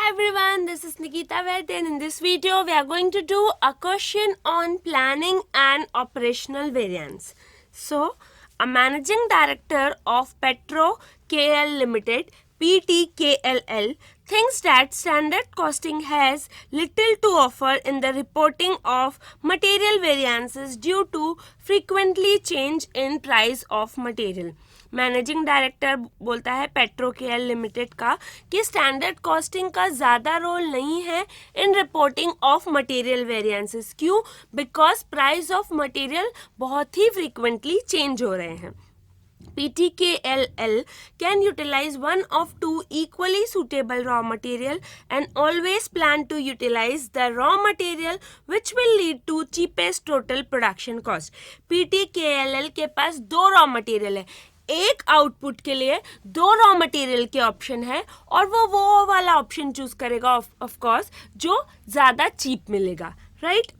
everyone, this is Nikita Vaid, and in this video we are going to do a question on planning and operational variance. So, a managing director of Petro KL Limited PTKLL thinks that standard costing has little to offer in the reporting of material variances due to frequently change in price of material. Managing director बोलता है petro KL limited का कि standard costing का ज़्यादा role नहीं है in reporting of material variances. क्यों? Because price of material बहुत ही फ्रीक्वेंटली चेंज हो रहे हैं. PTKLL can utilize one of two equally suitable raw material and always plan to utilize the raw material which will lead to cheapest total production cost. PTKLL के पास दो raw material है, एक output के लिए दो रॉ मटेरियल के option है और वो वाला ऑप्शन चूज करेगा ऑफ कोर्स जो ज़्यादा चीप मिलेगा, right?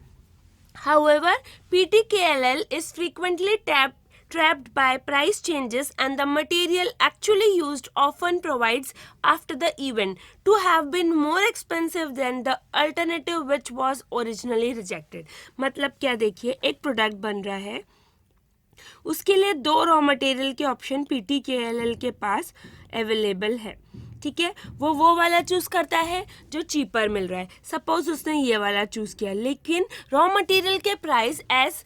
However, PTKLL is frequently trapped by price changes and the material actually used often provides after the event to have been more expensive than the alternative which was originally rejected. मतलब क्या, देखिए एक product बन रहा है, उसके लिए दो रॉ मटेरियल के ऑप्शन PTKLL के पास अवेलेबल है, ठीक है? वो वाला चूज करता है जो चीपर मिल रहा है. सपोज उसने ये वाला चूज किया, लेकिन रॉ मटेरियल के प्राइस एज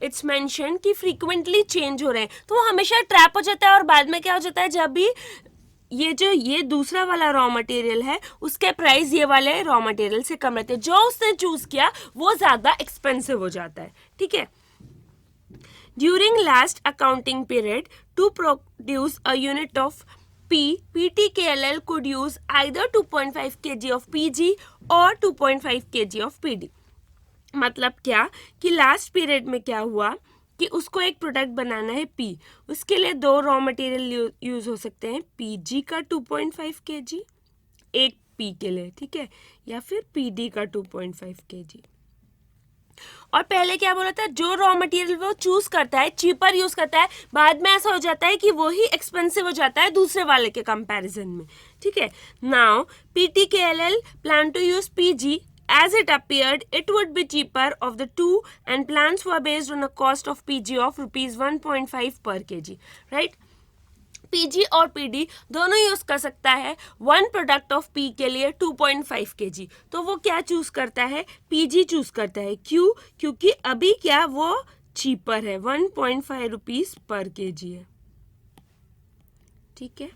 इट्स मेंशन कि फ्रीक्वेंटली चेंज हो रहे हैं, तो वो हमेशा ट्रैप हो जाता है. और बाद में क्या हो जाता है, जब भी ये दूसरा वाला रॉ मटेरियल है उसके प्राइस ये वाले रॉ मटेरियल से कम रहते हैं, जो उसने चूज किया वो ज़्यादा एक्सपेंसिव हो जाता है, ठीक है? During last accounting period, to produce a unit of P, PTKLL could use either 2.5 kg of PG or 2.5 kg of PD. मतलब क्या कि लास्ट पीरियड में क्या हुआ कि उसको एक प्रोडक्ट बनाना है P, उसके लिए दो रॉ मटेरियल यूज हो सकते हैं, PG का 2.5 kg एक P के लिए, ठीक है, या फिर PD का 2.5 kg. और पहले क्या बोला था, जो रॉ मटेरियल वो चूज करता है चीपर यूज करता है, बाद में ऐसा हो जाता है कि वो ही एक्सपेंसिव हो जाता है दूसरे वाले के कंपैरिजन में, ठीक है? Now PTKLL plan to use PG as it appeared it would be cheaper of the two and plans were based on a cost of PG of rupees 1.5 per kg, right? PG और PD दोनों use कर सकता है one product of P के लिए 2.5 kg. तो वो क्या चूज करता है, PG चूज करता है. क्यों? क्योंकि अभी क्या वो चीपर है, 1.5 रुपीज पर kg है, ठीक है?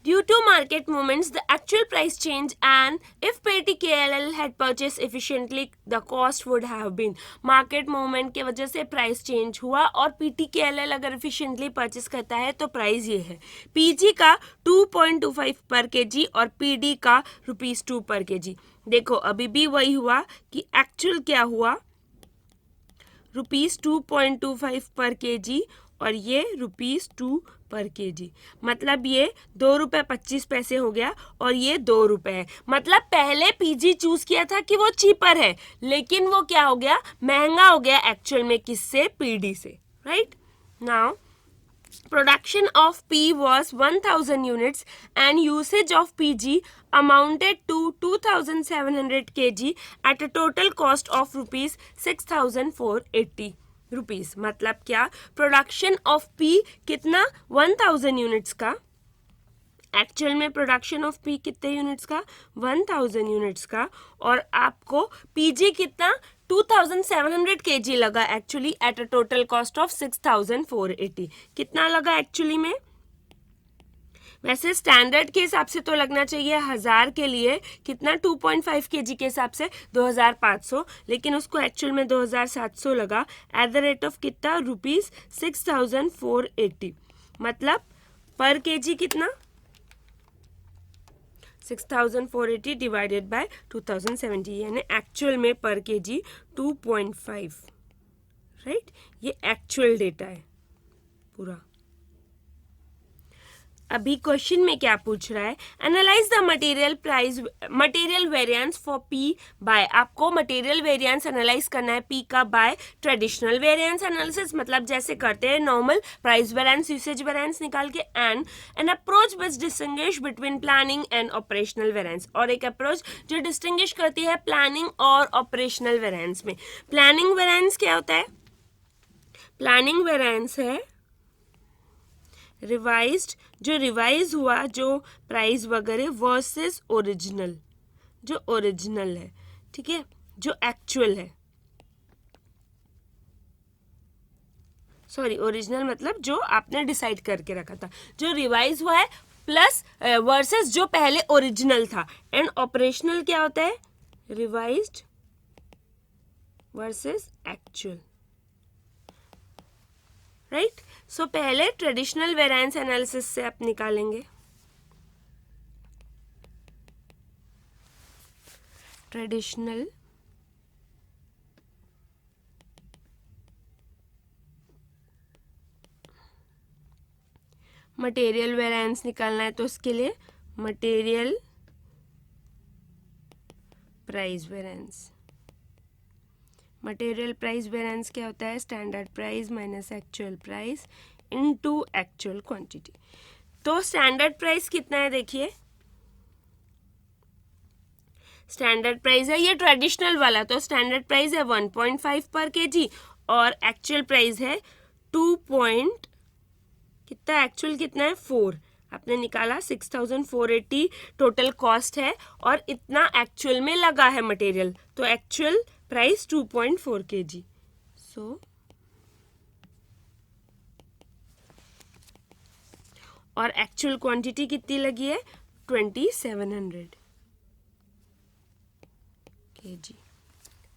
Due to market movements, the actual price change, and if PTKLL had purchased efficiently, the cost would have been. Market movement के वजह से price change हुआ और PTKLL अगर efficiently purchase करता है तो price ये है, PG का 2.25 पर kg और PD का ₹2 पर kg. देखो अभी भी वही हुआ कि actual क्या हुआ, ₹2.25 पर kg और ये ₹2 पर kg. मतलब ये ₹2.25 हो गया और ये ₹2 है. मतलब पहले PG चूज किया था कि वो चीपर है, लेकिन वो क्या हो गया, महंगा हो गया एक्चुअल में, किससे, PD से, right? Now production of P was 1000 units and usage of PG amounted to 2700 kg at a total cost of rupees 6480 rupees. मतलब क्या, प्रोडक्शन ऑफ P कितना, 1000 यूनिट्स का, एक्चुअल में प्रोडक्शन ऑफ P कितने units का, 1000 units का, और आपको PG कितना 2700 kg लगा actually at a total cost of 6480. कितना लगा एक्चुअली में? वैसे स्टैंडर्ड के हिसाब से तो लगना चाहिए 1000 के लिए कितना, 2.5 kg के हिसाब से 2500, लेकिन उसको एक्चुअल में 2700 लगा एट द रेट ऑफ कितना, ₹6480. मतलब पर kg कितना, 6480 डिवाइडेड बाय 2070, यानी एक्चुअल में पर kg 2.5, राइट? ये एक्चुअल डेटा है पूरा. अभी क्वेश्चन में क्या पूछ रहा है, analyse the material variance for P by, आपको मटेरियल वेरिएंस एनालाइज करना है पी का बाय ट्रेडिशनल वेरिएंस एनालिसिस, मतलब जैसे करते हैं normal price variance usage variance निकाल के, and an approach which distinguish between planning and operational variance, और एक अप्रोच जो डिस्टिंग्विश करती है प्लानिंग और ऑपरेशनल वेरिएंस में। प्लानिंग वेरिएंस क्या होता है, प्लानिंग वेरिएंस है रिवाइज्ड, जो रिवाइज हुआ जो प्राइस वगैरह वर्सेस ओरिजिनल, जो ओरिजिनल है, ठीक है, जो एक्चुअल है, सॉरी ओरिजिनल मतलब जो आपने डिसाइड करके रखा था, जो रिवाइज हुआ है प्लस वर्सेस जो पहले ओरिजिनल था। एंड ऑपरेशनल क्या होता है, रिवाइज्ड वर्सेस एक्चुअल, राइट। सो पहले ट्रेडिशनल वेरिएंस एनालिसिस से आप निकालेंगे, ट्रेडिशनल मटेरियल वेरिएंस निकालना है तो उसके लिए material price variance, material price variance क्या होता है, standard price minus actual price into actual quantity. तो स्टैंडर्ड प्राइस कितना है, देखिए स्टैंडर्ड प्राइस है ये ट्रेडिशनल वाला, तो स्टैंडर्ड प्राइस है 1.5 पर केजी और एक्चुअल प्राइस है 2 कितना, एक्चुअल कितना है 4, आपने निकाला 6480 टोटल कॉस्ट है और इतना एक्चुअल में लगा है मटेरियल, तो एक्चुअल प्राइस 2.4 kg। सो और एक्चुअल क्वांटिटी कितनी लगी है 2700 kg,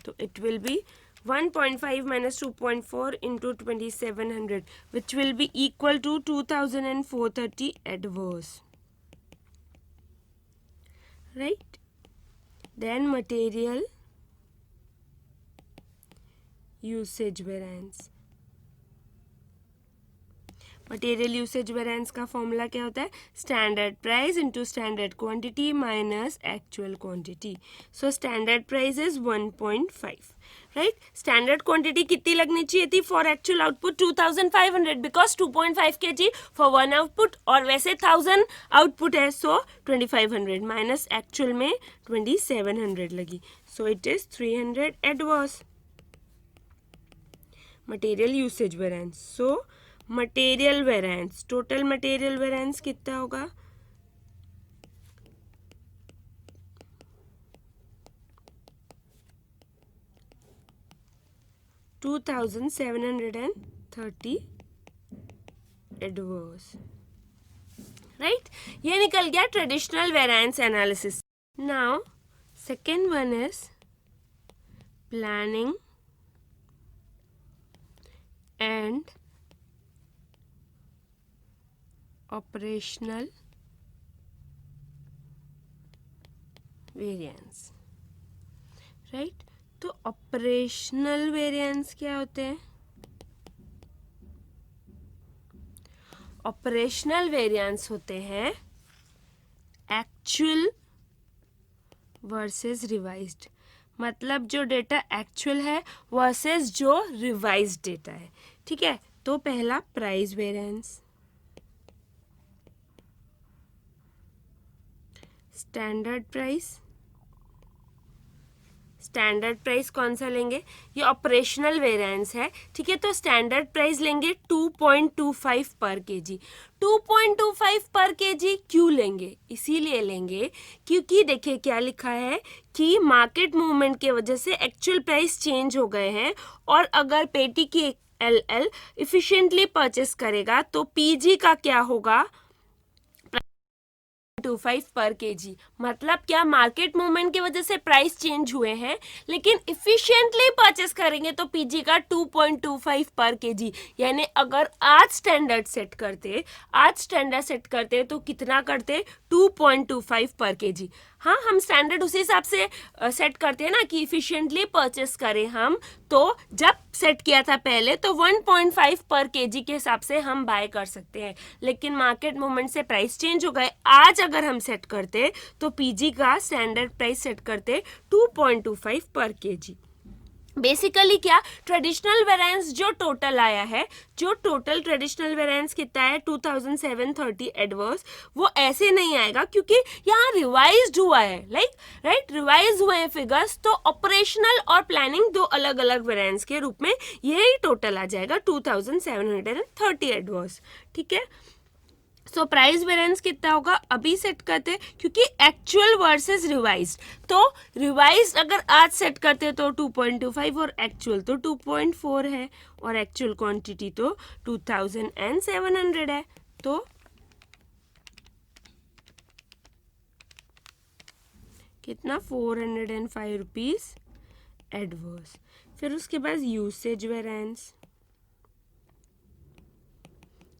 तो it will be 1.5 minus 2.4 into 2700 which will be equal to 2430 adverse, right? Then material usage variance, material usage variance का फॉर्मूला क्या होता है, standard price into standard quantity minus actual quantity. So standard price is 1.5, right. Standard quantity कितनी लगनी चाहिए थी for actual output 2500 because 2.5 kg for one output, और वैसे 1000 आउटपुट है, सो 2500 माइनस एक्चुअल में 2700 लगी, so it is 300 adverse material usage variance. So material variance, total material variance कितना होगा, $2730 एडवर्स, राइट। ये निकल गया traditional variance analysis. Now second one is planning and operational variance, right. तो ऑपरेशनल वेरिएंस क्या होते हैं, ऑपरेशनल वेरिएंस होते हैं एक्चुअल वर्सेस रिवाइज्ड, मतलब जो डेटा एक्चुअल है वर्सेस जो रिवाइज्ड डेटा है, ठीक है। तो पहला price variance, standard price, standard price कौन सा लेंगे, ये ऑपरेशनल वेरिएंस है, ठीक है। तो स्टैंडर्ड प्राइस लेंगे 2.25 पर केजी। 2.25 पर केजी क्यों लेंगे, इसीलिए लेंगे क्योंकि देखिए क्या लिखा है कि मार्केट मूवमेंट की वजह से एक्चुअल प्राइस चेंज हो गए हैं, और अगर पेटी की एल इफिशिएंटली परचेस करेगा तो पीजी का क्या होगा 2.25 पर केजी। मतलब क्या, मार्केट मूवमेंट की वजह से प्राइस चेंज हुए हैं, लेकिन इफिशिएंटली परचेस करेंगे तो पीजी का 2.25 पर केजी। यानी अगर आज स्टैंडर्ड सेट करते तो कितना करते, 2.25 पर केजी। हाँ, हम स्टैंडर्ड उसी हिसाब से सेट करते हैं ना कि इफिशिएंटली परचेस करें हम। तो जब सेट किया था पहले तो 1.5 पर केजी के हिसाब से हम बाय कर सकते हैं, लेकिन मार्केट मूवमेंट से प्राइस चेंज हो गए। आज अगर हम सेट करते तो पीजी का स्टैंडर्ड प्राइस सेट करते 2.25 पर केजी। बेसिकली क्या, ट्रेडिशनल वेरिएंस जो टोटल आया है, जो टोटल ट्रेडिशनल वेरिएंस कितना है 2730 एडवर्स, वो ऐसे नहीं आएगा क्योंकि यहाँ रिवाइज्ड हुआ है, राइट, रिवाइज हुए हैं फिगर्स। तो ऑपरेशनल और प्लानिंग दो अलग अलग वेरिएंस के रूप में यही टोटल आ जाएगा 2730 एडवर्स। ठीक है, सो प्राइस वेरिएंस कितना होगा अभी सेट करते हैं, क्योंकि एक्चुअल वर्सेस रिवाइज्ड। तो रिवाइज्ड अगर आज सेट करते तो 2.25 और एक्चुअल तो 2.4 है, और एक्चुअल क्वांटिटी तो 2700 है। तो कितना, 405 रुपीज एडवर्स। फिर उसके बाद यूसेज वेरिएंस,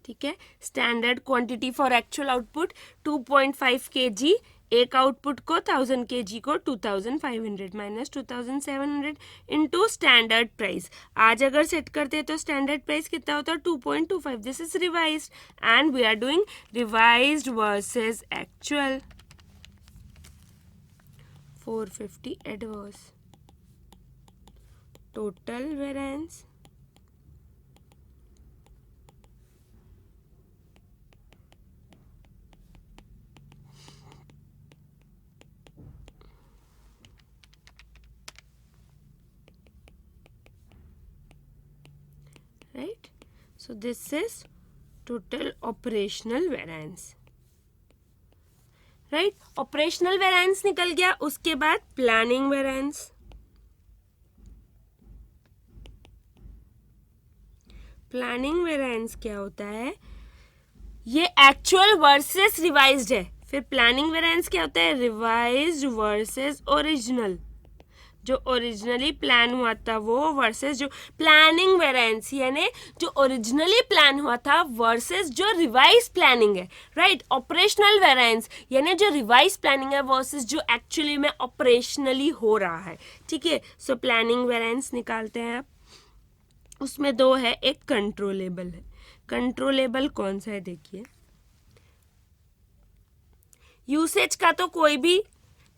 ठीक है, standard quantity for actual output 2.5 kg, एक आउटपुट को 1000 kg को 2500 माइनस 2700 इनटू स्टैंडर्ड प्राइस। आज अगर सेट करते हैं तो स्टैंडर्ड प्राइस कितना होता है 2.25। This is revised and we are doing revised versus actual. 450 adverse, total variance right, so this is total operational variance, right, operational variance निकल गया। उसके बाद planning variance, planning variance क्या होता है, ये actual versus revised है। फिर planning variance क्या होता है, revised versus original, जो ओरिजिनली प्लान हुआ था वो वर्सेस जो प्लानिंग वेरिएंस, यानी जो ओरिजिनली प्लान हुआ था वर्सेस जो रिवाइज प्लानिंग है, राइट। ऑपरेशनल वेरिएंस यानी जो रिवाइज प्लानिंग है वर्सेस जो एक्चुअली में ऑपरेशनली हो रहा है। ठीक है, सो प्लानिंग वेरिएंस निकालते हैं आप। उसमें दो है, एक कंट्रोलेबल है। कंट्रोलेबल कौन सा है, देखिए, यूसेज का तो कोई भी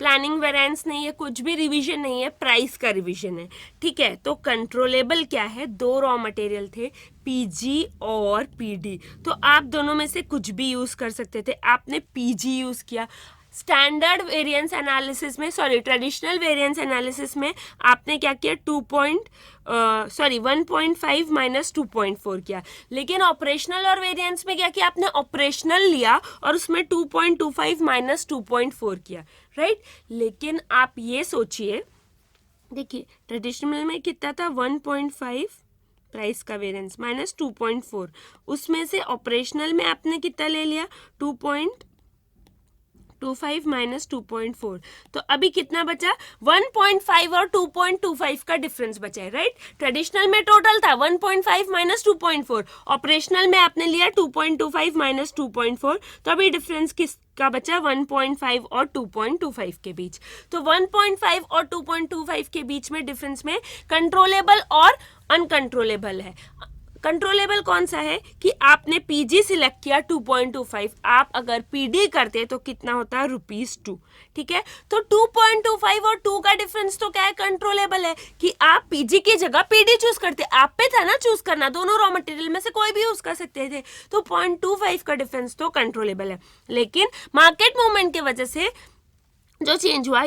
प्लानिंग वेरिएंस नहीं है, कुछ भी रिवीजन नहीं है, प्राइस का रिवीजन है। ठीक है, तो कंट्रोलेबल क्या है, दो रॉ मटेरियल थे, पीजी और पीडी, तो आप दोनों में से कुछ भी यूज कर सकते थे। आपने पीजी यूज किया। स्टैंडर्ड वेरिएंस एनालिसिस में, सॉरी ट्रेडिशनल वेरिएंस एनालिसिस में आपने क्या किया, 1.5 माइनस 2.4 किया। लेकिन ऑपरेशनल और वेरिएंस में क्या किया, आपने ऑपरेशनल लिया और उसमें 2.25 माइनस 2.4 किया, राइट। लेकिन आप ये सोचिए, देखिए ट्रेडिशनल में कितना था, 1.5 प्राइस का वेरिएंस माइनस 2.4, उसमें से ऑपरेशनल में आपने कितना ले लिया, 2.25 माइनस 2.4, तो अभी कितना बचा, 1.5 और 2.25 का डिफरेंस बचा है, राइट। ट्रेडिशनल में टोटल था 1.5 माइनस 2.4, ऑपरेशनल में आपने लिया 2.25 माइनस 2.4, तो अभी डिफरेंस किसका बचा, 1.5 और 2.25 के बीच। तो 1.5 और 2.25 के बीच में डिफरेंस में कंट्रोलेबल और अनकंट्रोलेबल है। कंट्रोलेबल कौन सा है कि आपने पीजी सिलेक्ट किया 2.25, आप अगर पीडी करते तो कितना होता है, ₹2। ठीक है, तो 2.25 और 2 का डिफरेंस तो क्या है, कंट्रोलेबल है कि आप पीजी की जगह पीडी चूज करते, आप पे था ना चूज करना, दोनों रॉ मटेरियल में से कोई भी यूज कर सकते थे। तो 0.25 का डिफरेंस तो कंट्रोलेबल है। लेकिन मार्केट मूवमेंट की वजह से जो चेंज हुआ